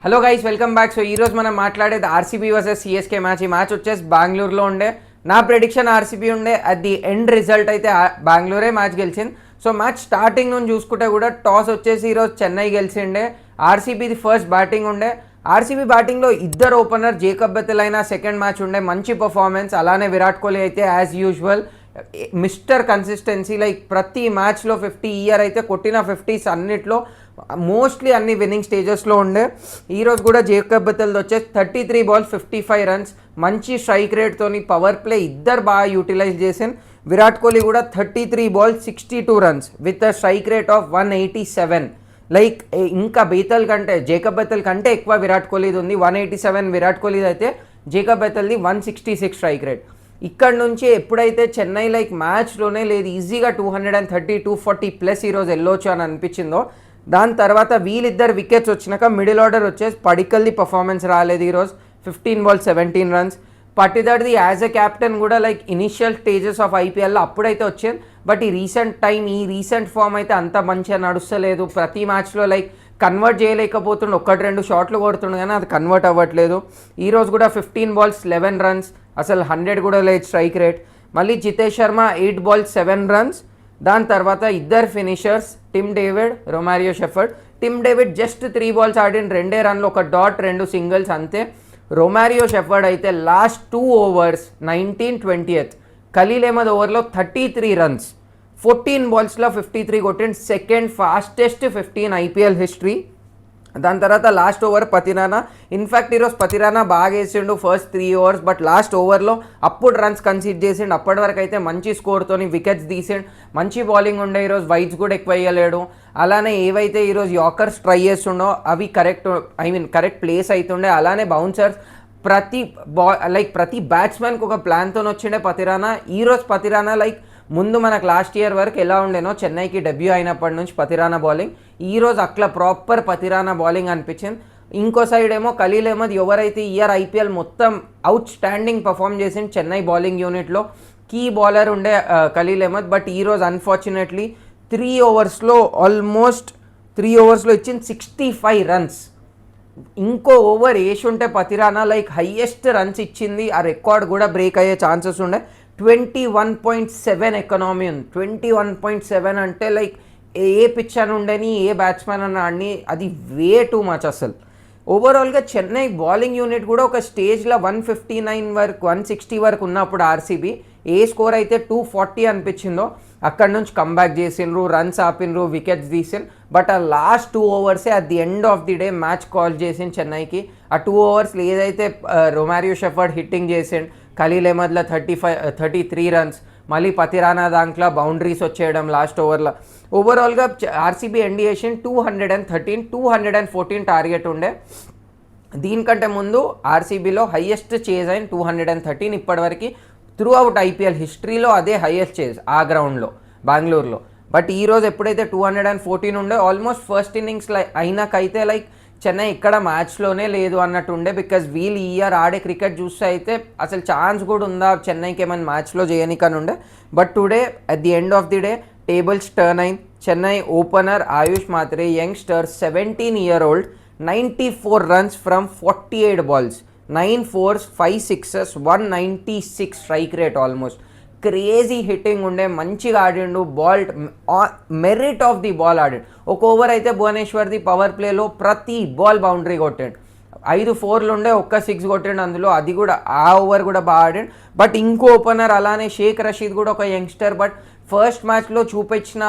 Hello guys, welcome back. So ఈరోజు మనం మాట్లాడేది ఆర్సీబీ వర్సెస్ సిఎస్కే మ్యాచ్. ఈ మ్యాచ్ వచ్చేసి బెంగళూరులో ఉండే. నా ప్రెడిక్షన్ ఆర్సీబీ ఉండే. అట్ ది ఎండ్ రిజల్ట్ అయితే బెంగళూరే మ్యాచ్ గెలిచింది. సో మ్యాచ్ స్టార్టింగ్ నుంచి చూసుకుంటే కూడా టాస్ వచ్చేసి ఈరోజు చెన్నై గెలిచిండే. ఆర్సీబీది ఫస్ట్ బ్యాటింగ్ ఉండే. ఆర్సీబీ బ్యాటింగ్లో ఇద్దరు ఓపెనర్ జేకబ్ బెథెల్ అయినా సెకండ్ మ్యాచ్ ఉండే మంచి పర్ఫార్మెన్స్. అలానే విరాట్ కోహ్లీ అయితే as usual mister consistency, like ప్రతి మ్యాచ్లో 50 ఇయర్ అయితే కొట్టిన 50s అన్నిట్లో మోస్ట్లీ అన్ని విన్నింగ్ స్టేజెస్లో ఉండే. ఈరోజు కూడా జేకబ్ బెథెల్ వచ్చేసి 33 balls 55 runs, మంచి స్ట్రైక్ రేట్తోని పవర్ ప్లే ఇద్దరు బాగా యూటిలైజ్ చేసాను. విరాట్ కోహ్లీ కూడా 33 balls 62 runs with a strike rate of 187. Like ఇంకా జేకబ్ బెథెల్ కంటే ఎక్కువ విరాట్ కోహ్లీది ఉంది. 187 విరాట్ కోహ్లీది అయితే జేకబ్ బెథెల్ది 166 స్ట్రైక్ రేట్. ఇక్కడ నుంచి ఎప్పుడైతే చెన్నై లైక్ మ్యాచ్లోనే లేదు ఈజీగా 230 240 ప్లస్ ఈరోజు వెళ్ళొచ్చు అని అనిపించిందో, దాని తర్వాత వీళ్ళిద్దరు వికెట్స్ వచ్చినాక మిడిల్ ఆర్డర్ వచ్చేసి పడికల్ది పర్ఫార్మెన్స్ రాలేదు ఈరోజు. 15 balls 17 runs. పట్టిదర్ది యాజ్ ఎ క్యాప్టెన్ కూడా లైక్ ఇనిషియల్ స్టేజెస్ ఆఫ్ ఐపీఎల్లో అప్పుడైతే వచ్చేది. బట్ ఈ రీసెంట్ ఫామ్ అయితే అంత మంచిగా నడుస్తలేదు. ప్రతి మ్యాచ్లో లైక్ కన్వర్ట్ చేయలేకపోతుండే, 1-2 షాట్లు కొడుతుండే కానీ అది కన్వర్ట్ అవ్వట్లేదు. ఈరోజు కూడా 15 balls 11 runs, అసలు 100 కూడా లేదు స్ట్రైక్ రేట్. మళ్ళీ జితేష్ శర్మ 8 balls 7 runs. దాని తర్వాత ఇద్దరు finishers Tim David, Romario Shepherd. Tim David just 3 balls ఆడిన 2 runs, 1 dot 2 singles అంతే. రొమారియో షెఫర్డ్ అయితే last 2 overs 19-20th Khaleel Ahmed ఓవర్లో 33 runs 14 ballsలో 53 కొట్టిండు. Second fastest 15 IPL history. దాని తర్వాత లాస్ట్ ఓవర్ పతిరానా. ఇన్ఫ్యాక్ట్ ఈరోజు పతిరానా బాగా వేసిండు ఫస్ట్ 3 overs, బట్ లాస్ట్ ఓవర్లో అప్పుడు రన్స్ కన్సీడ్ చేసిండు. అప్పటి వరకు అయితే మంచి స్కోర్తోని వికెట్స్ తీసిండు. మంచి బౌలింగ్ ఉండే ఈరోజు. వైడ్స్ కూడా ఎక్కువ వేయలేడు. అలానే ఏవైతే ఈరోజు యార్కర్స్ ట్రై చేస్తుండో అవి కరెక్ట్ ప్లేస్ అవుతుండే. అలానే బౌన్సర్స్ ప్రతి బ్యాట్స్మెన్కి ఒక ప్లాన్తో వచ్చిండే పతిరానా. ఈరోజు పతిరానా లైక్ ముందు మనకు లాస్ట్ ఇయర్ వరకు ఎలా ఉండేనో చెన్నైకి డెబ్యూ అయినప్పటి నుంచి పతిరానా బౌలింగ్, ఈరోజు అట్లా ప్రాపర్ పతిరానా బౌలింగ్ అనిపించింది. ఇంకో సైడ్ ఏమో ఖలీల్ అహ్మద్ ఎవరైతే ఇయర్ ఐపీఎల్ మొత్తం అవుట్ స్టాండింగ్ పర్ఫామ్ చేసింది చెన్నై బౌలింగ్ యూనిట్లో, కీ బౌలర్ ఉండే ఖలీల్ అహ్మద్. బట్ ఈరోజు అన్ఫార్చునేట్లీ 3 overs ఆల్మోస్ట్ 3 overs ఇచ్చింది 65 runs. ఇంకో ఓవర్ వేసి ఉంటే పతిరానా లైక్ హయ్యెస్ట్ రన్స్ ఇచ్చింది. ఆ రికార్డ్ కూడా బ్రేక్ అయ్యే ఛాన్సెస్ ఉండే. 21.7 ఎకనామీ ఉంది. 21.7 అంటే లైక్ ఏ పిచ్ అని ఉండని, ఏ బ్యాట్స్మెన్ అని ఆడిని, అది వే టూ మచ్ అసలు. ఓవరాల్గా చెన్నై బౌలింగ్ యూనిట్ కూడా ఒక స్టేజ్లో 159 వరకు 160 వరకు ఉన్నప్పుడు ఆర్సీబీ ఏ స్కోర్ అయితే 240 అనిపించిందో అక్కడ నుంచి కంబ్యాక్ చేసిండ్రు, రన్స్ ఆపినరు, వికెట్స్ తీసిండ్రు. బట్ ఆ last 2 overs at the end of the day match call చేసింది చెన్నైకి. ఆ 2 overs ఏదైతే రొమారియో షెఫర్డ్ హిట్టింగ్ చేసిండు, ఖలీల్ అహ్మద్లో 33 runs, మళ్ళీ పతిరానా దాంట్లో బౌండరీస్ వచ్చేయడం లాస్ట్ ఓవర్లో. ఓవరాల్గా ఆర్సీబీ ఎండ్ చేసిన 213 214 టార్గెట్ ఉండే. దీనికంటే ముందు ఆర్సీబీలో హయ్యెస్ట్ చేజ్ అయిన 213 ఇప్పటివరకు త్రూ అవుట్ ఐపీఎల్ హిస్టరీలో అదే హయ్యెస్ట్ చేజ్ ఆ గ్రౌండ్లో బెంగళూరులో. బట్ ఈరోజు ఎప్పుడైతే 214 ఉండే, ఆల్మోస్ట్ ఫస్ట్ ఇన్నింగ్స్ అయినాకైతే లైక్ చెన్నై ఇక్కడ మ్యాచ్లోనే లేదు అన్నట్టు ఉండే. బికాజ్ వీళ్ళు ఈ ఇయర్ ఆడే క్రికెట్ చూస్తే అయితే అసలు ఛాన్స్ కూడా ఉందా చెన్నైకి ఏమైనా మ్యాచ్లో చేయనికని ఉండే. But today at the end of the day tables turn అయింది. Chennai opener Ayush Mhatre, youngster 17-year-old, 94 runs from 48 balls, 9 fours 5 sixes, 196 strike rate. Almost crazy hitting ఉండే. మంచిగా ఆడిండు. మెరిట్ ఆఫ్ ది బాల్ ఆడాడు. ఒక ఓవర్ అయితే భువనేశ్వర్ది పవర్ ప్లేలో ప్రతి ball boundary కొట్టాడు. 5 4 ఉండే, 1 6 కొట్టాడు అందులో. అది కూడా ఆ ఓవర్ కూడా బాగా ఆడాడు. బట్ ఇంకో ఓపెనర్ అలానే షేక్ రషీద్ కూడా ఒక యంగ్స్టర్. బట్ ఫస్ట్ మ్యాచ్లో చూపించిన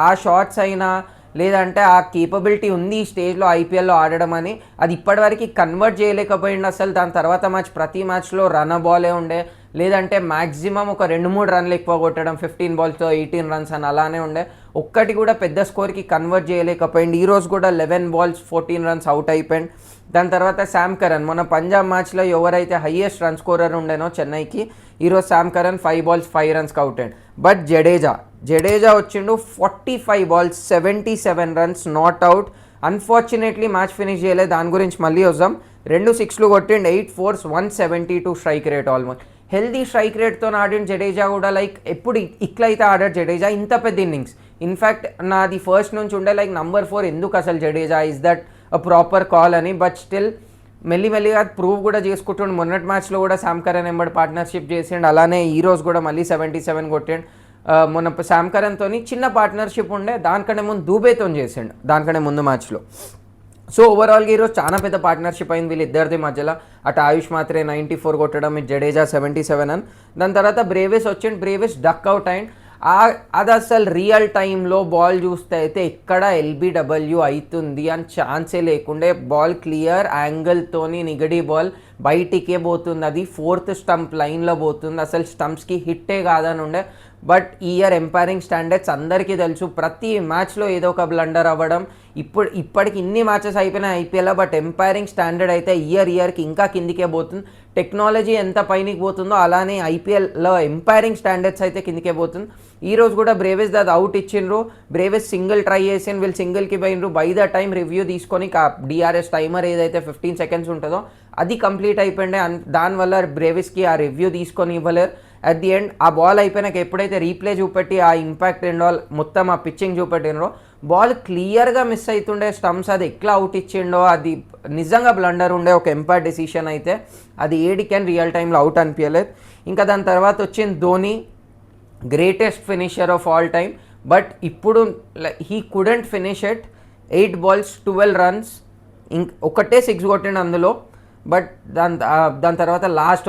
ఆ షాట్స్ అయినా లేదంటే ఆ కేపబిలిటీ ఉంది ఈ స్టేజ్లో ఐపీఎల్లో ఆడడం అని, అది ఇప్పటివరకు కన్వర్ట్ చేయలేకపోయింది అసలు. దాని తర్వాత ప్రతి మ్యాచ్లో రన్ బాలే ఉండే, లేదంటే మ్యాక్సిమం ఒక 2-3 runs ఎక్కువ కొట్టడం, 15 balls 18 runs అని అలానే ఉండే. ఒక్కటి కూడా పెద్ద స్కోర్కి కన్వర్ట్ చేయలేకపోయింది. ఈరోజు కూడా 11 balls 14 runs అవుట్ అయిపోయింది. దాని తర్వాత శామ్ కరన్, మన పంజాబ్ మ్యాచ్లో ఎవరైతే హయ్యెస్ట్ రన్ స్కోరర్ ఉండేనో చెన్నైకి, ఈరోజు Sam Curran 5 balls 5 runs out అయ్యాడు. బట్ జడేజా వచ్చిండు 45 balls 77 runs not out. Unfortunately match finish చేయలేదు, దాని గురించి మళ్ళీ వద్దాం. 2 6లు కొట్టిండు, 8 fours 172 strike rate. Almost healthy strike రేట్తో ఆడిన జడేజా కూడా లైక్ ఎప్పుడు ఇట్లయితే ఆడాడు జడేజా ఇంత పెద్ద ఇన్నింగ్స్. ఇన్ఫ్యాక్ట్ నాది ఫస్ట్ నుంచి ఉండే లైక్ నంబర్ 4 ఎందుకు అసలు Jadeja is that proper call అని. బట్ స్టిల్ మెల్లిమెల్లిగా ప్రూవ్ కూడా చేసుకుంటుండు. మొన్నటి మ్యాచ్లో కూడా శామ్ కరన్ ఎంబడి పార్ట్నర్షిప్ చేసిండు, అలానే ఈరోజు కూడా మళ్ళీ 77 కొట్టిండు. మొన్న శామ్ కరన్తో చిన్న పార్ట్నర్షిప్ ఉండే, దానికంటే ముందు దూబేతో చేసిండు దానికంటే ముందు మ్యాచ్లో. సో ఓవరాల్గా ఈరోజు చాలా పెద్ద పార్ట్నర్షిప్ అయింది వీళ్ళిద్దరిది మధ్యలో. అటు ఆయుష్ మాత్రే 94 కొట్టడం, ఇటు జడేజా 77 అని. దాని తర్వాత బ్రేవిస్ వచ్చిండు, బ్రేవిస్ డక్ అవుట్ అయిండ్. అది అసలు రియల్ టైంలో బాల్ చూస్తే అయితే ఎక్కడ ఎల్బిడబ్ల్యూ అవుతుంది అని ఛాన్సే లేకుండే. బాల్ క్లియర్ యాంగిల్తోని నిగడి బాల్ బయటికే పోతుంది, అది 4th స్టంప్ లైన్లో పోతుంది, అసలు స్టంప్స్కి హిట్టే కాదని ఉండే. బట్ ఈ ఇయర్ ఎంపైరింగ్ స్టాండర్డ్స్ అందరికీ తెలుసు, ప్రతి మ్యాచ్లో ఏదో ఒక బ్లండర్ అవ్వడం. ఇప్పటికి ఇన్ని మ్యాచెస్ అయిపోయినాయి ఐపీఎల్లో, బట్ ఎంపైరింగ్ స్టాండర్డ్ అయితే ఇయర్కి ఇంకా కిందికే పోతుంది. టెక్నాలజీ ఎంత పైనకి పోతుందో అలానే ఐపీఎల్లో ఎంపైరింగ్ స్టాండర్డ్స్ అయితే కిందికే పోతుంది. ఈరోజు కూడా బ్రేవిస్ అది అవుట్ ఇచ్చిండ్రు, బ్రేవిస్ సింగిల్ ట్రై చేసిండ్రు, వీళ్ళు సింగిల్కి పోయినరు. బై ద టైం రివ్యూ తీసుకొని డిఆర్ఎస్ టైమర్ ఏదైతే 15 seconds ఉంటుందో అది కంప్లీట్ అయిపోయిండే. దానివల్ల బ్రేవిస్కి ఆ రివ్యూ తీసుకొని ఇవ్వలేరు. అట్ ది ఎండ్ ఆ బాల్ అయిపోయినాక ఎప్పుడైతే రీప్లే చూపెట్టి ఆ ఇంపాక్ట్ అండ్ ఆల్ మొత్తం ఆ పిచ్చింగ్ చూపెట్టినరో బాల్ క్లియర్గా మిస్ అవుతుండే స్టంప్స్, అది ఎట్లా అవుట్ ఇచ్చిండో అది నిజంగా బ్లండర్ ఉండే, ఒక ఎంపైర్ డెసిషన్ అయితే. అది ఏడికని రియల్ టైంలో అవుట్ అనిపించలేదు. ఇంకా దాని తర్వాత వచ్చింది Dhoni, greatest finisher of all time. But ఇప్పుడు he couldn't finish at 8 balls 12 runs, ఒకటే 6 కొట్టిండు అందులో. బట్ దాని తర్వాత లాస్ట్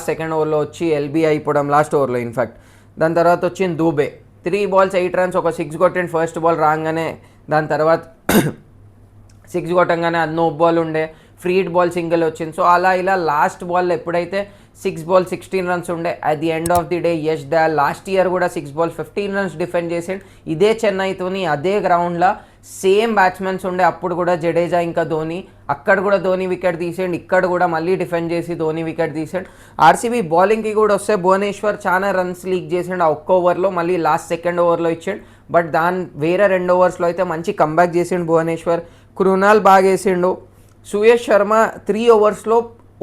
సెకండ్ ఓవర్లో వచ్చి ఎల్బీ అయిపోవడం, లాస్ట్ ఓవర్లో ఇన్ఫ్యాక్ట్. దాని తర్వాత వచ్చింది దూబే, 3 balls 8 runs, ఒక 6 కొట్టిండు ఫస్ట్ బాల్ రాగానే. దాని తర్వాత 6 కొట్టంగానే అది నో బాల్ ఉండే, ఫ్రీడ్ బాల్ సింగిల్ వచ్చింది. సో అలా ఇలా లాస్ట్ బాల్ ఎప్పుడైతే 6 balls 16 runs ఉండే, at the end of the day Yash Dayal last year కూడా 6 balls 15 runs డిఫెండ్ చేసిండు ఇదే చెన్నైతోని, అదే గ్రౌండ్లో. సేమ్ బ్యాట్స్మెన్స్ ఉండే అప్పుడు కూడా, జడేజా ఇంకా ధోని. అక్కడ కూడా ధోని వికెట్ తీసేయండి, ఇక్కడ కూడా మళ్ళీ డిఫెండ్ చేసి ధోని వికెట్ తీసేయండి. ఆర్సీబీ బౌలింగ్కి కూడా వస్తే భువనేశ్వర్ చాలా రన్స్ లీక్ చేసిండు ఆ ఒక్క ఓవర్లో, మళ్ళీ లాస్ట్ సెకండ్ ఓవర్లో ఇచ్చాడు. బట్ వేరే 2 overs అయితే మంచి కంబ్యాక్ చేసిండు భువనేశ్వర్. కృణాల్ బాగా వేసిండు. సుయేష్ శర్మ 3 overs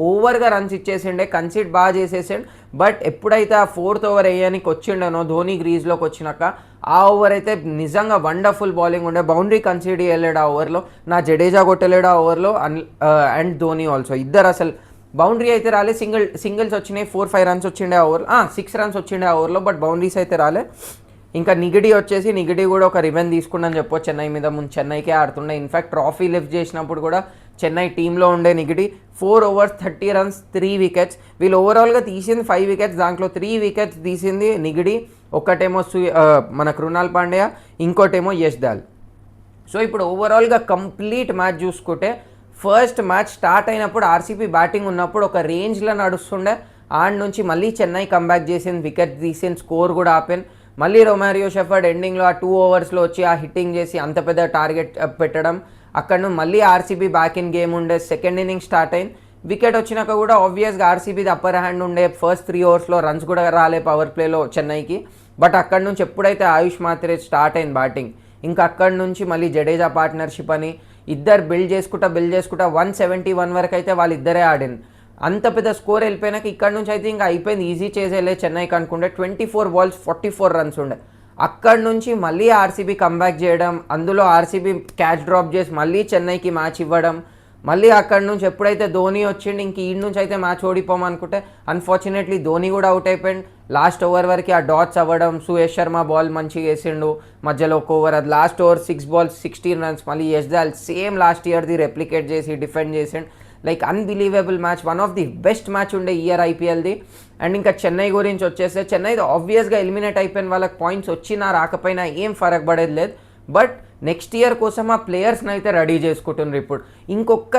ఓవర్గా రన్స్ ఇచ్చేసిండే, కన్సీడ్ బాగా చేసేసాడు. బట్ ఎప్పుడైతే ఆ 4th over వేయడానికి వచ్చిండనో ధోని గ్రీజ్లోకి వచ్చినాక, ఆ ఓవర్ అయితే నిజంగా వండర్ఫుల్ బౌలింగ్ ఉండే. బౌండరీ కన్సీడ్ చేయలేడు ఆ ఓవర్లో, నా జడేజా కొట్టలేడు ఆ ఓవర్లో, అండ్ ధోని ఆల్సో. ఇద్దరు అసలు బౌండరీ అయితే రాలే, సింగిల్స్ వచ్చినాయి. 4-5 runs వచ్చిండే ఆ ఓవర్, 6 runs వచ్చిండే ఆ ఓవర్లో, బట్ బౌండరీస్ అయితే రాలే. ఇంకా నిగిడి కూడా ఒక రివెన్ తీసుకుండని చెప్పొచ్చు చెన్నై మీద. ముందు చెన్నైకే ఆడుతుండే, ఇన్ఫ్యాక్ట్ ట్రాఫీ లిఫ్ట్ చేసినప్పుడు కూడా చెన్నై టీంలో ఉండే నిగిడి. 4 overs 30 runs 3 wickets. వీళ్ళు ఓవరాల్గా తీసింది 5 wickets, దాంట్లో 3 wickets తీసింది నిగిడి. ఒకటేమో మన కృణాల్ పాండ్యా, ఇంకోటేమో యష్ దయాల్. సో ఇప్పుడు ఓవరాల్గా కంప్లీట్ మ్యాచ్ చూసుకుంటే, ఫస్ట్ మ్యాచ్ స్టార్ట్ అయినప్పుడు ఆర్సీబీ బ్యాటింగ్ ఉన్నప్పుడు ఒక రేంజ్లో నడుస్తుండే. ఆడ నుంచి మళ్ళీ చెన్నై కంబ్యాక్ చేసింది, వికెట్ తీసింది, స్కోర్ కూడా ఆపాను. మళ్ళీ రొమారియో షెఫర్డ్ ఎండింగ్లో ఆ 2 overs వచ్చి ఆ హిట్టింగ్ చేసి అంత పెద్ద టార్గెట్ పెట్టడం. అక్కడ నుండి మళ్ళీ ఆర్సీబీ బ్యాక్ ఇన్ గేమ్ ఉండే. సెకండ్ ఇన్నింగ్ స్టార్ట్ అయింది, వికెట్ వచ్చినాక కూడా ఆబ్వియస్గా ఆర్సీబీది అప్పర్ హ్యాండ్ ఉండే. ఫస్ట్ 3 overs రన్స్ కూడా రాలే పవర్ ప్లేలో చెన్నైకి. బట్ అక్కడ నుంచి ఎప్పుడైతే ఆయుష్ మాత్రే స్టార్ట్ అయింది బ్యాటింగ్, ఇంకా అక్కడ నుంచి మళ్ళీ జడేజా పార్ట్నర్షిప్ అని ఇద్దరు బిల్డ్ చేసుకుంటా 171 వరకు అయితే వాళ్ళిద్దరే ఆడింది. అంత పెద్ద స్కోర్ వెళ్ళిపోయినాక ఇక్కడ నుంచి అయితే ఇంకా అయిపోయింది, ఈజీ చేసేలే చెన్నైకి అనుకుంటే. 24 balls 44 runs ఉండే. అక్కడ నుంచి మళ్ళీ ఆర్సీబీ కంబ్యాక్ చేయడం, అందులో ఆర్సీబీ క్యాచ్ డ్రాప్ చేసి మళ్ళీ చెన్నైకి మ్యాచ్ ఇవ్వడం. మళ్ళీ అక్కడ నుంచి ఎప్పుడైతే ధోని వచ్చిండు, ఇంక ఈ నుంచి అయితే మ్యాచ్ ఓడిపోమనుకుంటే అన్ఫార్చునేట్లీ ధోని కూడా అవుట్ అయిపోయింది. లాస్ట్ ఓవర్ వరకు ఆ డాట్స్ అవ్వడం, సుయేష్ శర్మ బాల్ మంచిగా వేసిండు మధ్యలో ఒక ఓవర్, అది లాస్ట్ ఓవర్ 6 balls 16 runs. మళ్ళీ యష్ దయాల్ సేమ్ లాస్ట్ ఇయర్ది రెప్లికేట్ చేసి డిఫెండ్ చేసిండు. Like unbelievable match, one of the best match ఉండే ఇయర్ ఐపీఎల్ది. అండ్ ఇంకా చెన్నై గురించి వచ్చేస్తే, చెన్నై ఆబ్వియస్గా ఎలిమినేట్ అయిపోయిన వాళ్ళకి పాయింట్స్ వచ్చినా రాకపోయినా ఏం ఫరక్ పడేది లేదు. బట్ నెక్స్ట్ ఇయర్ కోసం ఆ ప్లేయర్స్ని అయితే రెడీ చేసుకుంటున్నారు. ఇప్పుడు ఇంకొక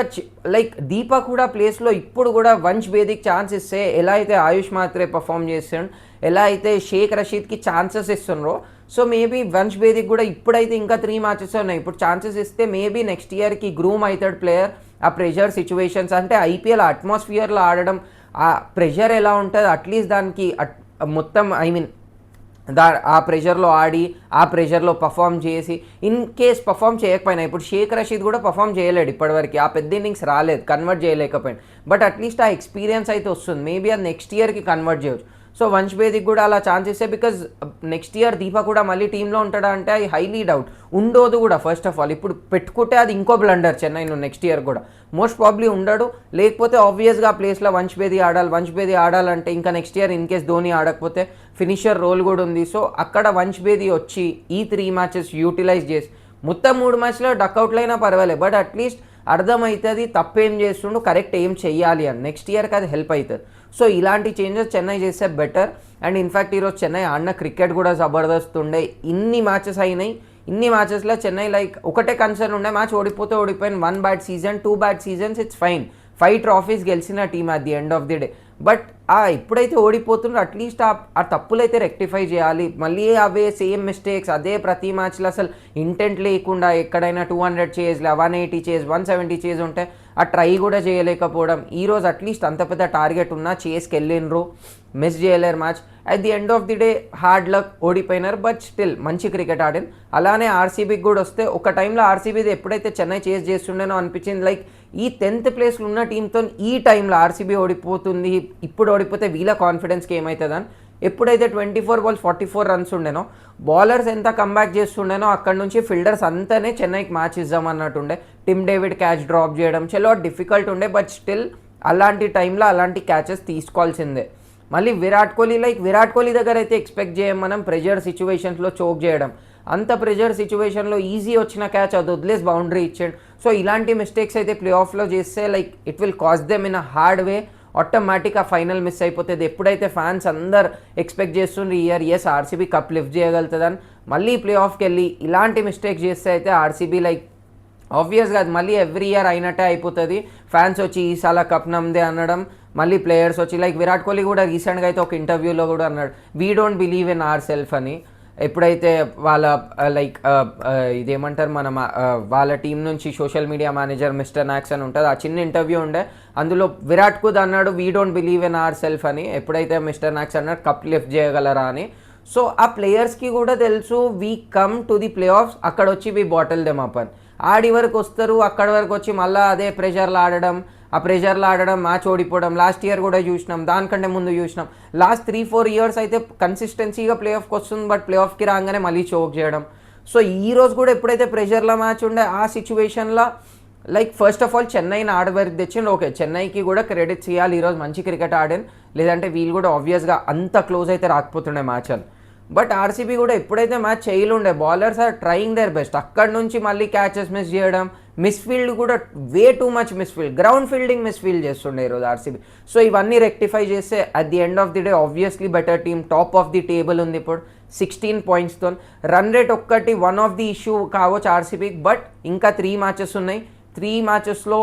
లైక్ దీపక్ కూడా ప్లేస్లో ఇప్పుడు కూడా వంశ్ బేదికి ఛాన్స్ ఇస్తే, ఎలా అయితే ఆయుష్ మాత్రే పర్ఫామ్ చేస్తుండ్రు, ఎలా అయితే షేక్ రషీద్కి ఛాన్సెస్ ఇస్తుండ్రో, సో మేబీ వంశ్ బేదికి కూడా ఇప్పుడైతే ఇంకా 3 matches ఉన్నాయి. ఇప్పుడు ఛాన్సెస్ ఇస్తే మేబీ నెక్స్ట్ ఇయర్కి గ్రూమ్ అవుతాడు ప్లేయర్. ఆ ప్రెషర్ సిచ్యువేషన్స్ అంటే ఐపీఎల్ అట్మాస్ఫియర్లో ఆడడం, ఆ ప్రెషర్ ఎలా ఉంటుంది, అట్లీస్ట్ దానికి మొత్తం ఆ ప్రెషర్లో ఆడి ఆ ప్రెషర్లో పర్ఫామ్ చేసి, ఇన్ కేస్ పర్ఫామ్ చేయకపోయినా, ఇప్పుడు షేక్ రషీద్ కూడా పర్ఫామ్ చేయలేడు ఇప్పటివరకు, ఆ పెద్ద ఇన్నింగ్స్ రాలేదు, కన్వర్ట్ చేయలేకపోయాడు. బట్ అట్లీస్ట్ ఆ ఎక్స్పీరియన్స్ అయితే వస్తుంది, మేబీ అది నెక్స్ట్ ఇయర్కి కన్వర్ట్ చేయవచ్చు. సో వంశ్ బేదికి కూడా అలా ఛాన్స్ ఇస్తే, బికాజ్ నెక్స్ట్ ఇయర్ దీపక్ కూడా మళ్ళీ టీంలో ఉంటాడా అంటే అది హైలీ డౌట్. ఉండదు కూడా ఫస్ట్ ఆఫ్ ఆల్. ఇప్పుడు పెట్టుకుంటే అది ఇంకో బ్లండర్ చెన్నై నెక్స్ట్ ఇయర్ కూడా మోస్ట్ ప్రాబ్లీ ఉండడు. లేకపోతే ఆబ్వియస్గా ప్లేస్లో వంశ్ బేది ఆడాలి. వంశ్ బేది ఆడాలంటే ఇంకా next year in case Dhoni ఆడకపోతే ఫినిషర్ రోల్ కూడా ఉంది. సో అక్కడ వంశ్ బేది వచ్చి ఈ 3 మ్యాచెస్ యూటిలైజ్ చేసి మొత్తం 3 మ్యాచ్లో డక్అవుట్లు అయినా పర్వాలేదు, బట్ అట్లీస్ట్ అర్థమవుతుంది తప్పేం చేస్తుండు, కరెక్ట్ ఏం చెయ్యాలి అని. నెక్స్ట్ ఇయర్కి అది హెల్ప్ అవుతుంది. సో ఇలాంటి చేంజెస్ చెన్నై చేస్తే బెటర్. అండ్ ఇన్ఫ్యాక్ట్ ఈరోజు చెన్నై ఆడిన క్రికెట్ కూడా జబర్దస్త్ ఉండే. ఇన్ని మ్యాచెస్ అయినాయి, ఇన్ని మ్యాచెస్లో చెన్నై లైక్ ఒకటే కన్సర్న్ ఉండే, మ్యాచ్ ఓడిపోతే ఓడిపోయిన, 1 bad season 2 bad seasons it's fine. 5 trophies గెలిచిన team at the end of the day. But ఎప్పుడైతే ఓడిపోతుండ్రో అట్లీస్ట్ ఆ తప్పులు అయితే రెక్టిఫై చేయాలి. మళ్ళీ అవే సేమ్ మిస్టేక్స్ అదే ప్రతి మ్యాచ్లో అసలు ఇంటెంట్ లేకుండా ఎక్కడైనా 200 చేజ్లే 180 చేజ్ 170 చేజ్ ఉంటే ఆ ట్రై కూడా చేయలేకపోవడం. ఈరోజు అట్లీస్ట్ అంత పెద్ద టార్గెట్ ఉన్నా చేస్కి వెళ్ళినరు, మిస్ చేయలేరు match. At the end of the day hard luck ఓడిపోయినారు, బట్ స్టిల్ మంచి క్రికెట్ ఆడిన. అలానే ఆర్సీబీకి కూడా వస్తే ఒక టైంలో ఆర్సీబీది ఎప్పుడైతే చెన్నై చేజ్ చేస్తుండేనో అనిపించింది లైక్ ఈ 10th ప్లేస్లో ఉన్న టీంతో ఈ టైంలో ఆర్సీబీ ఓడిపోతుంది, ఇప్పుడు ఓడిపోతే వీళ్ళ కాన్ఫిడెన్స్కి ఏమవుతుందని. ఎప్పుడైతే 24 balls 44 runs ఉండేనో, బౌలర్స్ ఎంత కంబ్యాక్ చేస్తుండేనో అక్కడ నుంచి ఫీల్డర్స్ అంతానే చెన్నైకి మ్యాచ్ ఇద్దామన్నట్టుండే. టిమ్ డేవిడ్ క్యాచ్ డ్రాప్ చేయడం చాలా డిఫికల్ట్ ఉండే, బట్ స్టిల్ అలాంటి టైంలో అలాంటి క్యాచెస్ తీసుకోవాల్సిందే. మళ్ళీ విరాట్ కోహ్లీ దగ్గర అయితే ఎక్స్పెక్ట్ చేయం మనం ప్రెజర్ సిచ్యువేషన్స్లో చోక్ చేయడం. అంత ప్రెజర్ సిచ్యువేషన్లో ఈజీ వచ్చిన క్యాచ్ అది వదిలేసి బౌండరీ ఇచ్చాడు. సో ఇలాంటి మిస్టేక్స్ అయితే ప్లే ఆఫ్లో చేస్తే like it will cost them in a hard way. ఆటోమేటిక్గా ఫైనల్ మిస్ అయిపోతుంది. ఎప్పుడైతే ఫ్యాన్స్ అందరు ఎక్స్పెక్ట్ చేస్తుండ్రు ఈ ఇయర్ ఎస్ ఆర్సీబీ కప్ లిఫ్ట్ చేయగలుగుతుందని, మళ్ళీ ప్లే ఆఫ్కి వెళ్ళి ఇలాంటి మిస్టేక్స్ చేస్తే అయితే ఆర్సీబీ లైక్ ఆబ్వియస్గా అది మళ్ళీ ఎవ్రీ ఇయర్ అయినట్టే అయిపోతుంది. ఫ్యాన్స్ వచ్చి ఈసాల కప్ నమ్మదే అనడం, మళ్ళీ ప్లేయర్స్ వచ్చి లైక్ విరాట్ కోహ్లీ కూడా రీసెంట్గా అయితే ఒక ఇంటర్వ్యూలో కూడా అన్నాడు we don't believe in our self అని. ఎప్పుడైతే వాళ్ళ లైక్ ఇదేమంటారు మన వాళ్ళ టీం నుంచి సోషల్ మీడియా మేనేజర్ మిస్టర్ నాక్స్ అని ఉంటుంది, ఆ చిన్న ఇంటర్వ్యూ ఉండే, అందులో విరాట్ కోహ్లీ అన్నాడు we don't believe in our self అని. ఎప్పుడైతే మిస్టర్ నాక్స్ అన్నాడు కప్ లిఫ్ట్ చేయగలరా అని. సో ఆ ప్లేయర్స్కి కూడా తెలుసు we come to the play offs, అక్కడ వచ్చి వీ బాటిల్ దెమ్ అప్ అని. ఆడి వరకు వస్తారు, అక్కడి వరకు వచ్చి మళ్ళీ అదే ప్రెషర్లో ఆడడం, ఆ ప్రెషర్లో ఆడడం, మ్యాచ్ ఓడిపోవడం. లాస్ట్ ఇయర్ కూడా చూసినాం, దానికంటే ముందు చూసినాం. లాస్ట్ 3-4 years అయితే కన్సిస్టెన్సీగా ప్లే ఆఫ్కి వస్తుంది, బట్ ప్లే ఆఫ్కి రాగానే మళ్ళీ చోక్ చేయడం. సో ఈ రోజు కూడా ఎప్పుడైతే ప్రెషర్లో మ్యాచ్ ఉండే ఆ సిచ్యువేషన్లో లైక్ ఫస్ట్ ఆఫ్ ఆల్ చెన్నైని ఆడవరకు తెచ్చిండు. ఓకే, చెన్నైకి కూడా క్రెడిట్స్ ఇవ్వాలి, ఈరోజు మంచి క్రికెట్ ఆడాను, లేదంటే వీళ్ళు కూడా ఆబ్వియస్గా అంత క్లోజ్ అయితే రాకపోతుండే మ్యాచ్ అని. బట్ ఆర్సీబీ కూడా ఎప్పుడైతే మ్యాచ్ చేయలుండే bowlers are trying their best. అక్కడ నుంచి మళ్ళీ క్యాచెస్ మిస్ చేయడం, మిస్ఫీల్డ్ కూడా way too much misfield, ground fielding misfield చేస్తుండే ఈరోజు ఆర్సీబీ. సో ఇవన్నీ రెక్టిఫై చేస్తే at the end of the day obviously better team, top of the table ఉంది ఇప్పుడు 16 pointsతో. రన్ రేట్ ఒక్కటి వన్ ఆఫ్ ది ఇష్యూ కావచ్చు ఆర్సీబీకి, బట్ ఇంకా 3 matches ఉన్నాయి. 3 matchesలో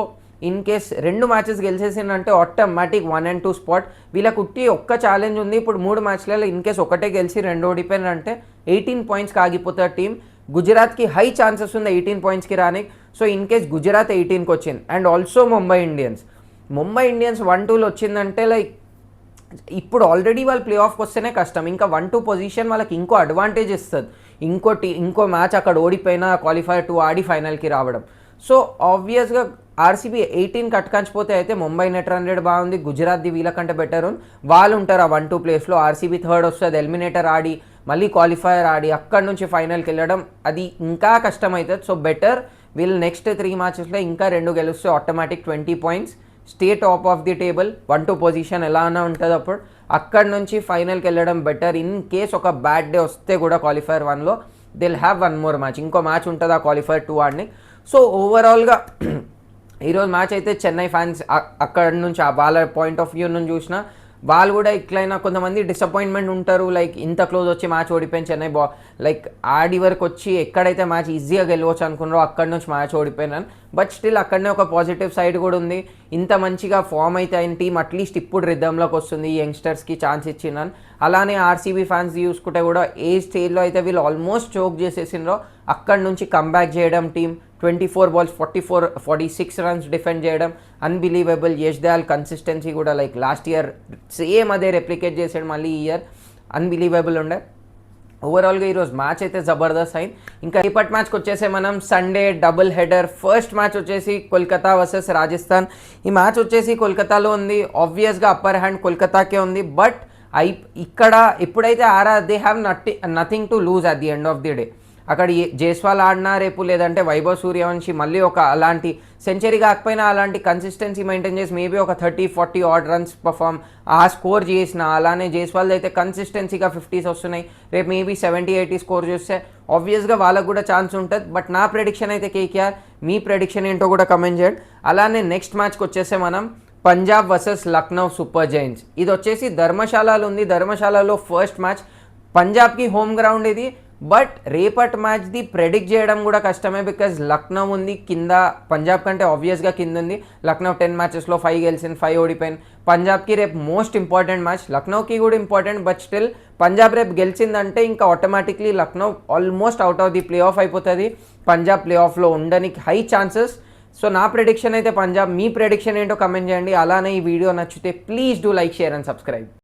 ఇన్ కేస్ 2 matches గెలిచేసిందంటే ఆటోమేటిక్ 1 and 2 స్పాట్. వీళ్ళకి ఉట్టి ఒక్క ఛాలెంజ్ ఉంది ఇప్పుడు 3 matchలలో, ఇన్ కేస్ ఒకటే గెలిచి 2 ఓడిపోయినంటే 18 points ఆగిపోతారు టీం. గుజరాత్కి హై ఛాన్సెస్ ఉంది 18 pointsకి రానికి. సో ఇన్ కేస్ గుజరాత్ 18కి వచ్చింది, అండ్ ఆల్సో ముంబై ఇండియన్స్ 1-2లో వచ్చిందంటే లైక్ ఇప్పుడు ఆల్రెడీ వాళ్ళు ప్లే ఆఫ్కి వస్తేనే కష్టం, ఇంకా 1-2 పొజిషన్ వాళ్ళకి ఇంకో అడ్వాంటేజ్ ఇస్తుంది. ఇంకో మ్యాచ్ అక్కడ ఓడిపోయినా క్వాలిఫైర్ 2 ఆడి ఫైనల్కి రావడం. సో ఆబ్వియస్గా ఆర్సీబీ 18 కట్టుకంచిపోతే అయితే ముంబై నెట్ రన్ రేట్ బాగుంది, గుజరాత్ది వీళ్ళకంటే బెటర్ ఉంది, వాళ్ళు ఉంటారు ఆ 1-2 ప్లేస్లో. ఆర్సీబీ 3rd వస్తుంది, ఎలిమినేటర్ ఆడి మళ్ళీ క్వాలిఫైర్ ఆడి అక్కడి నుంచి ఫైనల్కి వెళ్ళడం అది ఇంకా కష్టమవుతుంది. సో బెటర్ వీళ్ళు నెక్స్ట్ 3 matchesలో ఇంకా 2 గెలిస్తే automatic 20 points, stay top of the table. 1-2 position ఎలా అన్నా ఉంటుంది అప్పుడు, అక్కడి నుంచి ఫైనల్కి వెళ్ళడం బెటర్. ఇన్ కేస్ ఒక బ్యాడ్ డే వస్తే కూడా క్వాలిఫైర్ 1లో దిల్ హ్యావ్ 1 more match, ఇంకో మ్యాచ్ ఉంటుంది ఆ క్వాలిఫైర్ 2 ఆడిని. సో ఓవరాల్గా ఈరోజు మ్యాచ్ అయితే చెన్నై ఫ్యాన్స్ అక్కడ నుంచి వాళ్ళ పాయింట్ ఆఫ్ వ్యూ నుంచి చూసినా వాళ్ళు కూడా ఇట్లయినా కొంతమంది డిసప్పాయింట్మెంట్ ఉంటారు, లైక్ ఇంత క్లోజ్ వచ్చి మ్యాచ్ ఓడిపోయిన చెన్నై లైక్ ఆడి వరకు వచ్చి ఎక్కడైతే మ్యాచ్ ఈజీగా గెలవచ్చు అనుకున్నారో అక్కడి నుంచి మ్యాచ్ ఓడిపోయినాను. బట్ స్టిల్ అక్కడనే ఒక పాజిటివ్ సైడ్ కూడా ఉంది, ఇంత మంచిగా ఫామ్ అయితే అయిన టీం అట్లీస్ట్ ఇప్పుడు రిథంలోకి వస్తుంది, యంగ్స్టర్స్కి ఛాన్స్ ఇచ్చినాను. అలానే ఆర్సీబీ ఫ్యాన్స్ చూసుకుంటే కూడా ఏ స్టేజ్లో అయితే వీళ్ళు ఆల్మోస్ట్ చోక్ చేసేసినారో అక్కడి నుంచి కంబ్యాక్ చేయడం టీం. 24 balls 46 runs డిఫెండ్ చేయడం అన్బిలీవబుల్. యష్ దయాల్ కన్సిస్టెన్సీ కూడా లైక్ లాస్ట్ ఇయర్ సేమ్ అదే రెప్లికేట్ చేసాడు, మళ్ళీ ఈ ఇయర్ అన్బిలీవబుల్ ఉండే. ఓవరాల్గా ఈరోజు మ్యాచ్ అయితే జబర్దస్త్ అయింది. ఇంకా రేపటి మ్యాచ్కి వచ్చేసి మనం Sunday double header. First match వచ్చేసి కోల్కతా వర్సెస్ రాజస్థాన్. ఈ మ్యాచ్ వచ్చేసి కోల్కతాలో ఉంది, ఆబ్వియస్గా అప్పర్ హ్యాండ్ కోల్కతాకే ఉంది. బట్ ఇక్కడ ఎప్పుడైతే RR they have nothing to lose at the end of the day. అక్కడ జైస్వాల్ ఆడినా రేపు, లేదంటే వైభవ్ సూర్యవంశి మళ్ళీ ఒక అలాంటి సెంచరీ కాకపోయినా అలాంటి కన్సిస్టెన్సీ మెయింటైన్ చేసి మేబీ ఒక 30-40 ఆడ్ రన్స్ పర్ఫామ్ స్కోర్ చేసిన, అలానే జైస్వాల్ అయితే కన్సిస్టెన్సీగా 50s వస్తున్నాయి, రేపు మేబీ 70-80 స్కోర్ చేస్తే ఆబ్వియస్గా వాళ్ళకు కూడా ఛాన్స్ ఉంటుంది. బట్ నా ప్రెడిక్షన్ అయితే కేకేఆర్. మీ ప్రెడిక్షన్ ఏంటో కూడా కమెంట్ చేయండి. అలానే నెక్స్ట్ మ్యాచ్కి వచ్చేస్తే మనం Punjab versus Lucknow super Giants. ఇది వచ్చేసి ధర్మశాలలో ఉంది. ధర్మశాలలో ఫస్ట్ మ్యాచ్. పంజాబ్కి హోమ్ గ్రౌండ్ ఇది. బట్ రేపటి మ్యాచ్ది ప్రెడిక్ట్ చేయడం కూడా కష్టమే, బికాజ్ లక్నో ఉంది కింద, పంజాబ్ కంటే ఆబ్వియస్గా కింద ఉంది. లక్నో 10 మ్యాచెస్లో 5 గెలిచింది, 5 ఓడిపోయింది. పంజాబ్కి రేపు మోస్ట్ ఇంపార్టెంట్ మ్యాచ్, లక్నోకి కూడా ఇంపార్టెంట్. బట్ స్టిల్ పంజాబ్ రేపు గెలిచిందంటే ఇంకా automatically Lucknow almost out of the play of అయిపోతుంది. పంజాబ్ ప్లే ఆఫ్లో ఉండడానికి హై ఛాన్సెస్. సో నా ప్రెడిక్షన్ అయితే పంజాబ్. మీ ప్రెడిక్షన్ ఏంటో కమెంట్ చేయండి. అలానే ఈ వీడియో నచ్చితే please do like, share and subscribe.